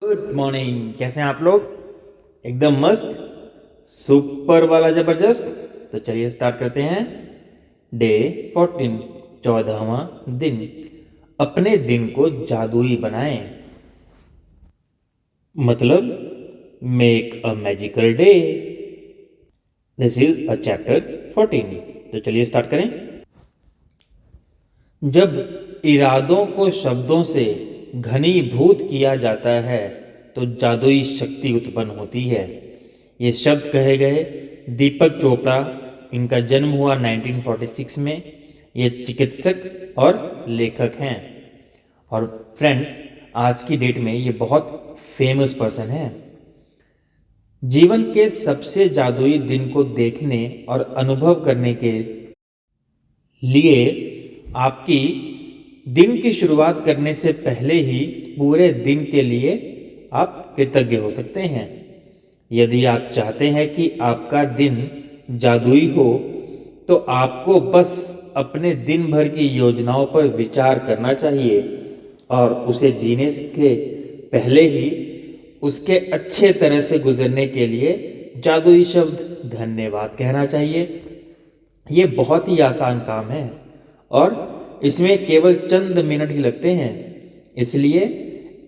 Good morning. कैसे हैं आप लोग? एकदम मस्त, सुपर वाला जबरदस्त। तो चलिए स्टार्ट करते हैं। डे 14, 14वां दिन। अपने दिन को जादुई बनाएं, मतलब make a magical day. This is a chapter 14। तो चलिए स्टार्ट करें। जब इरादों को शब्दों से घनीभूत किया जाता है तो जादुई शक्ति उत्पन्न होती है। ये शब्द कहे गए दीपक चोपड़ा। इनका जन्म हुआ 1946 में। ये चिकित्सक और लेखक हैं। और फ्रेंड्स, आज की डेट में ये बहुत फेमस पर्सन है। जीवन के सबसे जादुई दिन को देखने और अनुभव करने के लिए आपकी दिन की शुरुआत करने से पहले ही पूरे दिन के लिए आप कृतज्ञ हो सकते हैं। यदि आप चाहते हैं कि आपका दिन जादुई हो तो आपको बस अपने दिन भर की योजनाओं पर विचार करना चाहिए और उसे जीने के पहले ही उसके अच्छे तरह से गुजरने के लिए जादुई शब्द धन्यवाद कहना चाहिए। ये बहुत ही आसान काम है और इसमें केवल चंद मिनट ही लगते हैं। इसलिए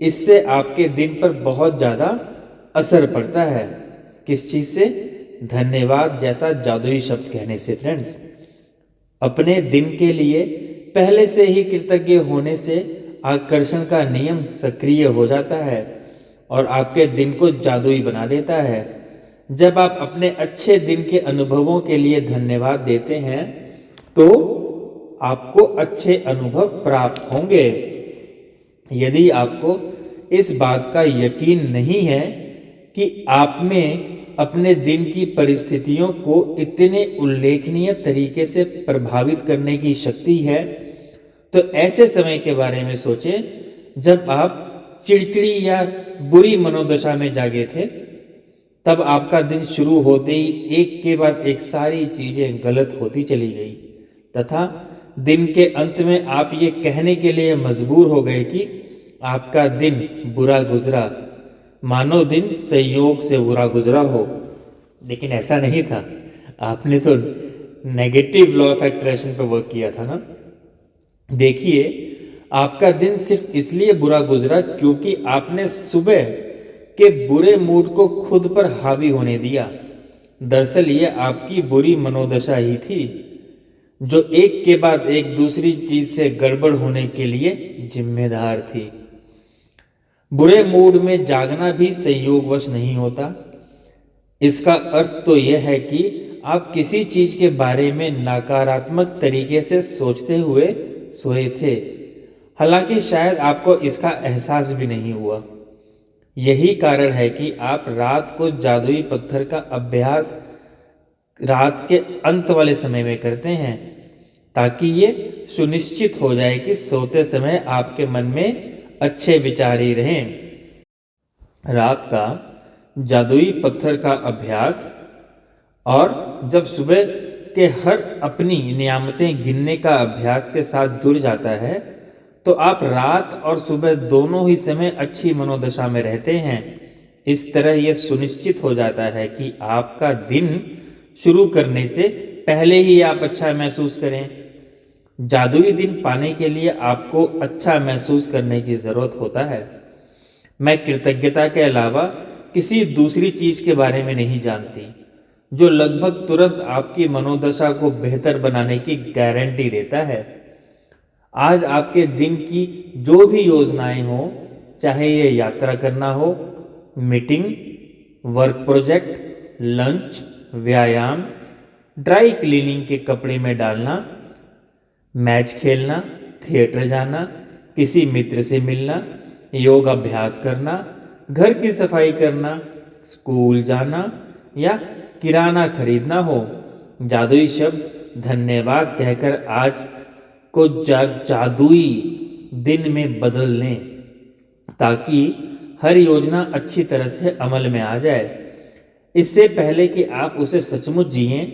इससे आपके दिन पर बहुत ज़्यादा असर पड़ता है। किस चीज़ से? धन्यवाद जैसा जादुई शब्द कहने से फ्रेंड्स। अपने दिन के लिए पहले से ही कृतज्ञ होने से आकर्षण का नियम सक्रिय हो जाता है और आपके दिन को जादुई बना देता है। जब आप अपने अच्छे दिन के अनुभवों के लिए धन्यवाद देते हैं तो आपको अच्छे अनुभव प्राप्त होंगे। यदि आपको इस बात का यकीन नहीं है कि आप में अपने दिन की परिस्थितियों को इतने उल्लेखनीय तरीके से प्रभावित करने की शक्ति है, तो ऐसे समय के बारे में सोचें जब आप चिड़चिड़ी या बुरी मनोदशा में जागे थे। तब आपका दिन शुरू होते ही एक के बाद एक सारी चीज़ें गलत होती चली गई तथा दिन के अंत में आप ये कहने के लिए मजबूर हो गए कि आपका दिन बुरा गुजरा, मानो दिन संयोग से बुरा गुजरा हो। लेकिन ऐसा नहीं था। आपने तो नेगेटिव लॉ ऑफ अट्रैक्शन पर वर्क किया था ना। देखिए, आपका दिन सिर्फ इसलिए बुरा गुजरा क्योंकि आपने सुबह के बुरे मूड को खुद पर हावी होने दिया। दरअसल ये आपकी बुरी मनोदशा ही थी जो एक के बाद एक दूसरी चीज से गड़बड़ होने के लिए जिम्मेदार थी। बुरे मूड में जागना भी संयोगवश नहीं होता। इसका अर्थ तो यह है कि आप किसी चीज के बारे में नकारात्मक तरीके से सोचते हुए सोए थे, हालांकि शायद आपको इसका एहसास भी नहीं हुआ। यही कारण है कि आप रात को जादुई पत्थर का अभ्यास रात के अंत वाले समय में करते हैं ताकि ये सुनिश्चित हो जाए कि सोते समय आपके मन में अच्छे विचार ही रहें। रात का जादुई पत्थर का अभ्यास और जब सुबह के हर अपनी नियामतें गिनने का अभ्यास के साथ जुड़ जाता है तो आप रात और सुबह दोनों ही समय अच्छी मनोदशा में रहते हैं। इस तरह यह सुनिश्चित हो जाता है कि आपका दिन शुरू करने से पहले ही आप अच्छा महसूस करें। जादुई दिन पाने के लिए आपको अच्छा महसूस करने की ज़रूरत होता है। मैं कृतज्ञता के अलावा किसी दूसरी चीज़ के बारे में नहीं जानती जो लगभग तुरंत आपकी मनोदशा को बेहतर बनाने की गारंटी देता है। आज आपके दिन की जो भी योजनाएं हों, चाहे ये यात्रा करना हो, मीटिंग, वर्क प्रोजेक्ट, लंच, व्यायाम, ड्राई क्लीनिंग के कपड़े में डालना, मैच खेलना, थिएटर जाना, किसी मित्र से मिलना, योग अभ्यास करना, घर की सफाई करना, स्कूल जाना या किराना खरीदना हो, जादुई शब्द धन्यवाद कहकर आज को जादुई दिन में बदल लें ताकि हर योजना अच्छी तरह से अमल में आ जाए। इससे पहले कि आप उसे सचमुच जिएं,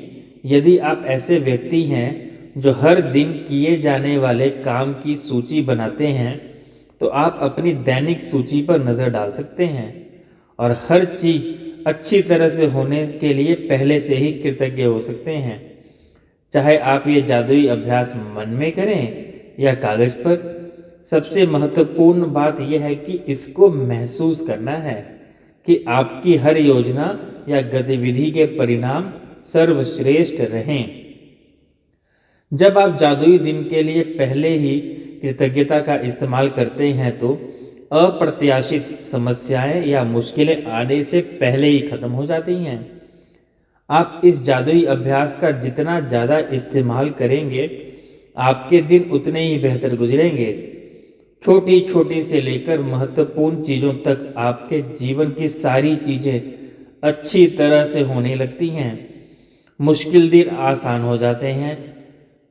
यदि आप ऐसे व्यक्ति हैं जो हर दिन किए जाने वाले काम की सूची बनाते हैं तो आप अपनी दैनिक सूची पर नज़र डाल सकते हैं और हर चीज़ अच्छी तरह से होने के लिए पहले से ही कृतज्ञ हो सकते हैं। चाहे आप ये जादुई अभ्यास मन में करें या कागज पर, सबसे महत्वपूर्ण बात यह है कि इसको महसूस करना है कि आपकी हर योजना या गतिविधि के परिणाम सर्वश्रेष्ठ रहें। जब आप जादुई दिन के लिए पहले ही कृतज्ञता का इस्तेमाल करते हैं तो अप्रत्याशित समस्याएं या मुश्किलें आने से पहले ही खत्म हो जाती हैं। आप इस जादुई अभ्यास का जितना ज़्यादा इस्तेमाल करेंगे, आपके दिन उतने ही बेहतर गुजरेंगे। छोटी छोटी से लेकर महत्वपूर्ण चीज़ों तक आपके जीवन की सारी चीज़ें अच्छी तरह से होने लगती हैं। मुश्किल दिन आसान हो जाते हैं।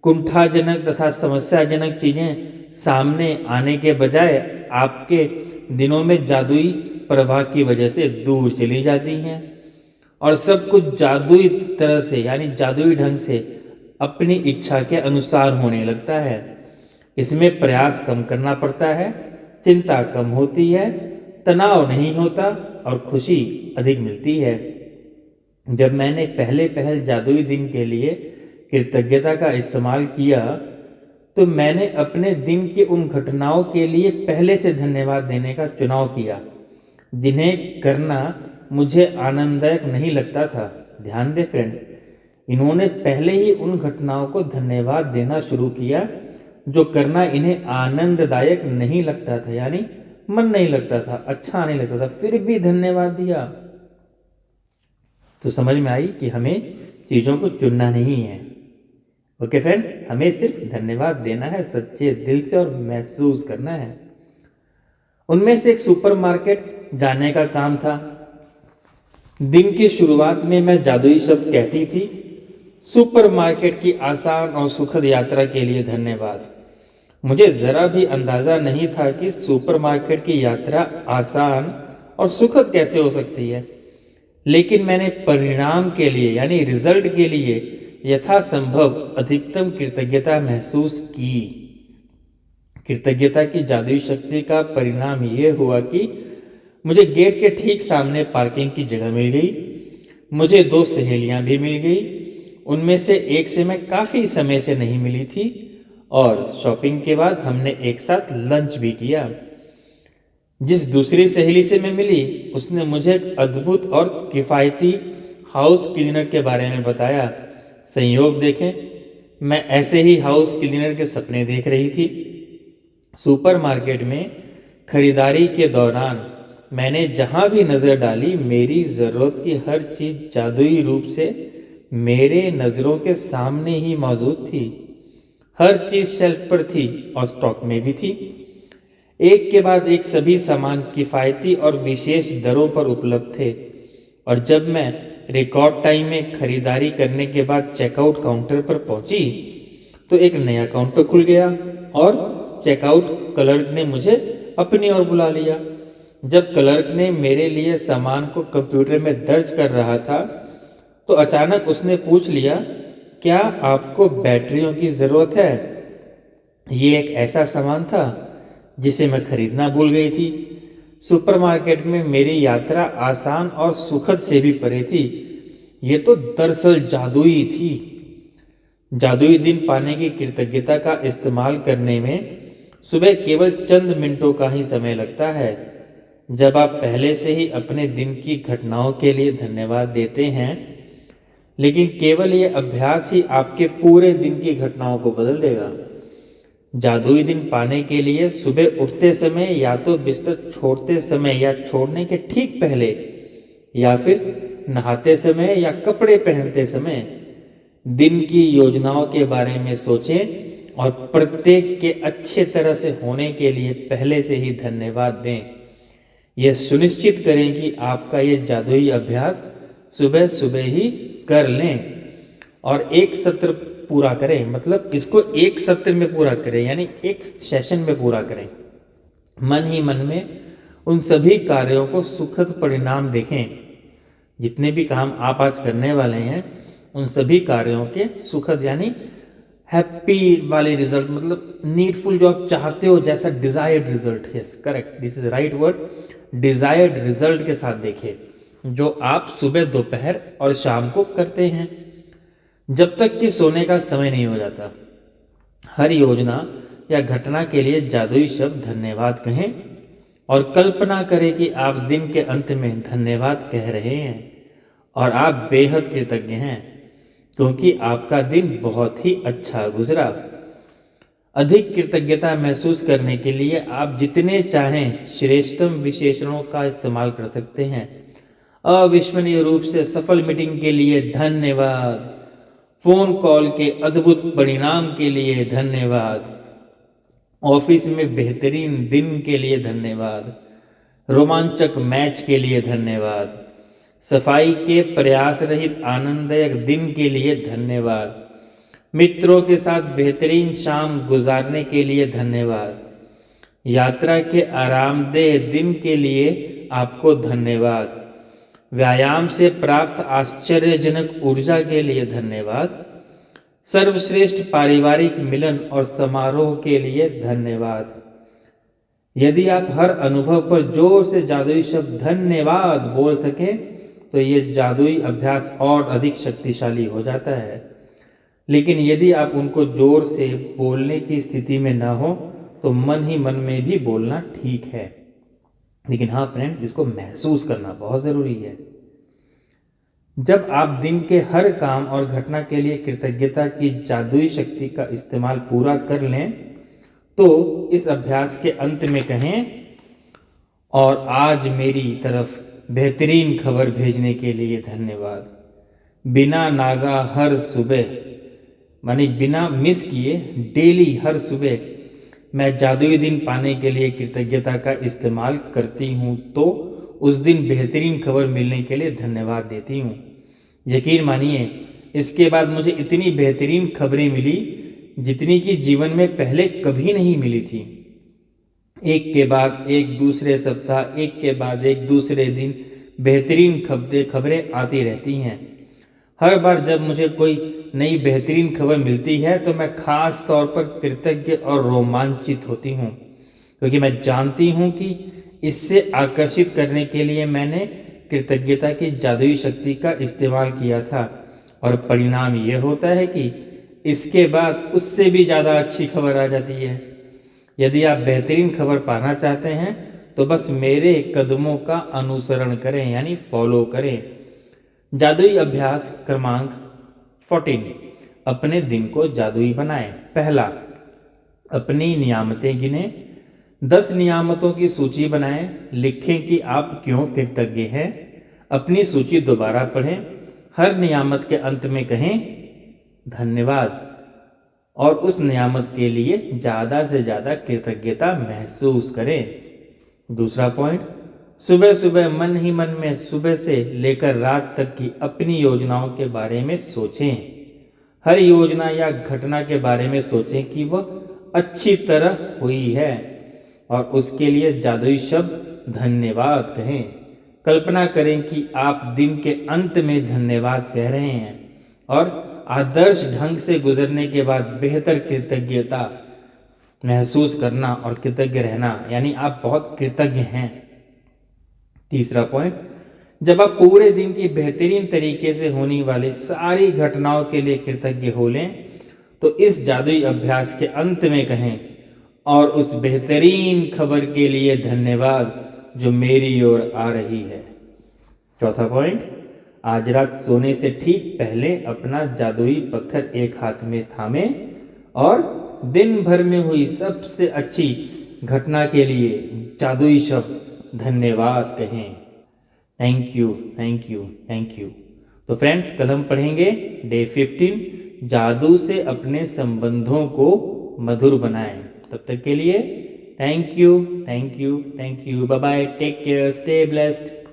कुंठाजनक तथा समस्याजनक चीज़ें सामने आने के बजाय आपके दिनों में जादुई प्रवाह की वजह से दूर चली जाती हैं और सब कुछ जादुई तरह से यानी जादुई ढंग से अपनी इच्छा के अनुसार होने लगता है। इसमें प्रयास कम करना पड़ता है, चिंता कम होती है, तनाव नहीं होता और खुशी अधिक मिलती है। जब मैंने पहल जादुई दिन के लिए कृतज्ञता का इस्तेमाल किया तो मैंने अपने दिन की उन घटनाओं के लिए पहले से धन्यवाद देने का चुनाव किया जिन्हें करना मुझे आनंददायक नहीं लगता था। ध्यान दें फ्रेंड्स, इन्होंने पहले ही उन घटनाओं को धन्यवाद देना शुरू किया जो करना इन्हें आनंददायक नहीं लगता था, यानी मन नहीं लगता था, अच्छा नहीं लगता था, फिर भी धन्यवाद दिया। तो समझ में आई कि हमें चीज़ों को चुनना नहीं है। ओके फ्रेंड्स, हमें सिर्फ धन्यवाद देना है सच्चे दिल से और महसूस करना है। उनमें से एक सुपरमार्केट जाने का काम था। दिन की शुरुआत में मैं जादुई शब्द कहती थी, सुपरमार्केट की आसान और सुखद यात्रा के लिए धन्यवाद। मुझे ज़रा भी अंदाज़ा नहीं था कि सुपरमार्केट की यात्रा आसान और सुखद कैसे हो सकती है, लेकिन मैंने परिणाम के लिए यानी रिजल्ट के लिए यथासंभव अधिकतम कृतज्ञता महसूस की। कृतज्ञता की जादुई शक्ति का परिणाम ये हुआ कि मुझे गेट के ठीक सामने पार्किंग की जगह मिल गई। मुझे 2 सहेलियां भी मिल गई। उनमें से एक से मैं काफ़ी समय से नहीं मिली थी और शॉपिंग के बाद हमने एक साथ लंच भी किया। जिस दूसरी सहेली से मैं मिली उसने मुझे एक अद्भुत और किफ़ायती हाउस क्लीनर के बारे में बताया। संयोग देखें, मैं ऐसे ही हाउस क्लीनर के सपने देख रही थी। सुपरमार्केट में खरीदारी के दौरान मैंने जहां भी नज़र डाली, मेरी ज़रूरत की हर चीज़ जादुई रूप से मेरे नज़रों के सामने ही मौजूद थी। हर चीज़ शेल्फ पर थी और स्टॉक में भी थी। एक के बाद एक सभी सामान किफ़ायती और विशेष दरों पर उपलब्ध थे और जब मैं रिकॉर्ड टाइम में खरीदारी करने के बाद चेकआउट काउंटर पर पहुंची तो एक नया काउंटर खुल गया और चेकआउट क्लर्क ने मुझे अपनी ओर बुला लिया। जब क्लर्क ने मेरे लिए सामान को कंप्यूटर में दर्ज कर रहा था तो अचानक उसने पूछ लिया, क्या आपको बैटरियों की ज़रूरत है? ये एक ऐसा सामान था जिसे मैं खरीदना भूल गई थी। सुपरमार्केट में मेरी यात्रा आसान और सुखद से भी परे थी। ये तो दरअसल जादुई थी। जादुई दिन पाने की कृतज्ञता का इस्तेमाल करने में सुबह केवल चंद मिनटों का ही समय लगता है। जब आप पहले से ही अपने दिन की घटनाओं के लिए धन्यवाद देते हैं, लेकिन केवल ये अभ्यास ही आपके पूरे दिन की घटनाओं को बदल देगा। जादुई दिन पाने के लिए सुबह उठते समय या तो बिस्तर छोड़ते समय या छोड़ने के ठीक पहले या फिर नहाते समय या कपड़े पहनते समय दिन की योजनाओं के बारे में सोचें और प्रत्येक के अच्छे तरह से होने के लिए पहले से ही धन्यवाद दें। यह सुनिश्चित करें कि आपका यह जादुई अभ्यास सुबह सुबह ही कर लें और एक सत्र पूरा करें, मतलब इसको एक सत्र में पूरा करें, यानी एक सेशन में पूरा करें। मन ही मन में उन सभी कार्यों को सुखद परिणाम देखें। जितने भी काम आप आज करने वाले हैं उन सभी कार्यों के सुखद यानी हैप्पी वाले रिजल्ट, मतलब नीडफुल जो आप चाहते हो जैसा desired result, yes correct, this is right word, desired result के साथ देखें, जो आप सुबह दोपहर और शाम को करते हैं जब तक कि सोने का समय नहीं हो जाता। हर योजना या घटना के लिए जादुई शब्द धन्यवाद कहें और कल्पना करें कि आप दिन के अंत में धन्यवाद कह रहे हैं और आप बेहद कृतज्ञ हैं क्योंकि आपका दिन बहुत ही अच्छा गुजरा। अधिक कृतज्ञता महसूस करने के लिए आप जितने चाहें श्रेष्ठतम विशेषणों का इस्तेमाल कर सकते हैं। अविश्वसनीय रूप से सफल मीटिंग के लिए धन्यवाद, फोन कॉल के अद्भुत परिणाम के लिए धन्यवाद, ऑफिस में बेहतरीन दिन के लिए धन्यवाद, रोमांचक मैच के लिए धन्यवाद, सफाई के प्रयास रहित आनंददायक दिन के लिए धन्यवाद, मित्रों के साथ बेहतरीन शाम गुजारने के लिए धन्यवाद, यात्रा के आरामदेह दिन के लिए आपको धन्यवाद, व्यायाम से प्राप्त आश्चर्यजनक ऊर्जा के लिए धन्यवाद, सर्वश्रेष्ठ पारिवारिक मिलन और समारोह के लिए धन्यवाद। यदि आप हर अनुभव पर जोर से जादुई शब्द धन्यवाद बोल सकें तो ये जादुई अभ्यास और अधिक शक्तिशाली हो जाता है। लेकिन यदि आप उनको जोर से बोलने की स्थिति में ना हो तो मन ही मन में भी बोलना ठीक है, लेकिन हाँ फ्रेंड्स, इसको महसूस करना बहुत ज़रूरी है। जब आप दिन के हर काम और घटना के लिए कृतज्ञता की जादुई शक्ति का इस्तेमाल पूरा कर लें तो इस अभ्यास के अंत में कहें, और आज मेरी तरफ बेहतरीन खबर भेजने के लिए धन्यवाद। बिना नागा हर सुबह, मानी बिना मिस किए डेली हर सुबह मैं जादुई दिन पाने के लिए कृतज्ञता का इस्तेमाल करती हूँ तो उस दिन बेहतरीन खबर मिलने के लिए धन्यवाद देती हूँ। यकीन मानिए इसके बाद मुझे इतनी बेहतरीन खबरें मिली जितनी कि जीवन में पहले कभी नहीं मिली थी। एक के बाद एक दूसरे सप्ताह, एक के बाद एक दूसरे दिन बेहतरीन खबरें आती रहती हैं। हर बार जब मुझे कोई नई बेहतरीन खबर मिलती है तो मैं खास तौर पर कृतज्ञ और रोमांचित होती हूँ क्योंकि मैं जानती हूँ कि इससे आकर्षित करने के लिए मैंने कृतज्ञता की जादुई शक्ति का इस्तेमाल किया था और परिणाम ये होता है कि इसके बाद उससे भी ज़्यादा अच्छी खबर आ जाती है। यदि आप बेहतरीन खबर पाना चाहते हैं तो बस मेरे कदमों का अनुसरण करें, यानी फॉलो करें। जादुई अभ्यास क्रमांक 14, अपने दिन को जादुई बनाएं। पहला, अपनी नियामतें गिनें। 10 नियामतों की सूची बनाएं। लिखें कि आप क्यों कृतज्ञ हैं। अपनी सूची दोबारा पढ़ें। हर नियामत के अंत में कहें धन्यवाद और उस नियामत के लिए ज़्यादा से ज़्यादा कृतज्ञता महसूस करें। दूसरा पॉइंट, सुबह सुबह मन ही मन में सुबह से लेकर रात तक की अपनी योजनाओं के बारे में सोचें। हर योजना या घटना के बारे में सोचें कि वह अच्छी तरह हुई है और उसके लिए जादुई शब्द धन्यवाद कहें। कल्पना करें कि आप दिन के अंत में धन्यवाद कह रहे हैं और आदर्श ढंग से गुजरने के बाद बेहतर कृतज्ञता महसूस करना और कृतज्ञ रहना, यानी आप बहुत कृतज्ञ हैं। तीसरा पॉइंट, जब आप पूरे दिन की बेहतरीन तरीके से होने वाली सारी घटनाओं के लिए कृतज्ञ हो लें तो इस जादुई अभ्यास के अंत में कहें, और उस बेहतरीन खबर के लिए धन्यवाद जो मेरी ओर आ रही है। चौथा पॉइंट, आज रात सोने से ठीक पहले अपना जादुई पत्थर एक हाथ में थामें और दिन भर में हुई सबसे अच्छी घटना के लिए जादुई शब्द धन्यवाद कहें। Thank you, thank you, thank you. तो फ्रेंड्स, कल हम पढ़ेंगे डे 15, जादू से अपने संबंधों को मधुर बनाएं। तब तक के लिए thank you, thank you, thank you. Bye bye, take care, stay blessed.